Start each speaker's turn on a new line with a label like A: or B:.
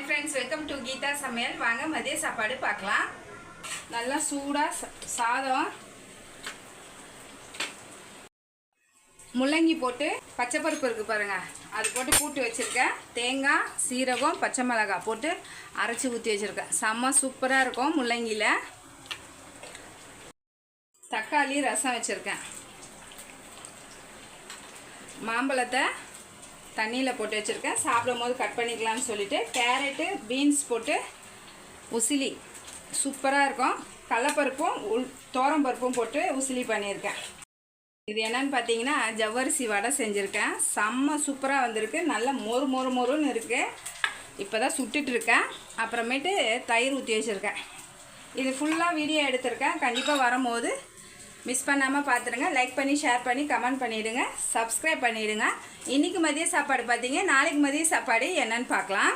A: friends welcome to Geetha समेल वांगा मदिय सापाडु पार्क्कलाम नल्ला सूडा सादम முள்ளங்கி போட்டு பச்சை பருப்பு இருக்கு பாருங்க அது போட்டு கூட்டி வச்சிருக்கேன் தேங்காய் சீரகம் பச்சை மிளகாய் போட்டு அரைச்சி ஊத்தி வச்சிருக்கேன் செம்ம சூப்பரா இருக்கும் முள்ளங்கில தக்காளி ரசம் வச்சிருக்கேன் மாம்பழத்தை தண்ணியில போட்டு வச்சிருக்கேன் சாப்பிடும்போது கட் பண்ணிக்கலாம்னு சொல்லிட்டு கேரட் பீன்ஸ் போட்டு உசிலி சூப்பரா இருக்கும் கடலைப்பருப்பும் தோரம் பருப்பும் போட்டு உசிலி பண்ணியிருக்கேன் இது என்னன்னு பாத்தீங்கன்னா ஜவ்வரிசி வடை செஞ்சிருக்கேன் செம்ம சூப்பரா வந்திருக்கு நல்ல மொறு மொறு மொறுன்னு இருக்கு இப்போதான் சுட்டுட்டு இருக்கேன் அப்புறமேட்டு தயிர் ஊற்றி வச்சிருக்கேன் இது ஃபுல்லாக வீடியோ எடுத்திருக்கேன் கண்டிப்பாக வரும்போது மிஸ் பண்ணாமல் பார்த்துடுங்க லைக் பண்ணி ஷேர் பண்ணி கமெண்ட் பண்ணிவிடுங்க சப்ஸ்கிரைப் பண்ணிவிடுங்க இன்றைக்கி மதிய சாப்பாடு பார்த்தீங்க நாளைக்கு மதிய சாப்பாடு என்னன்னு பார்க்கலாம்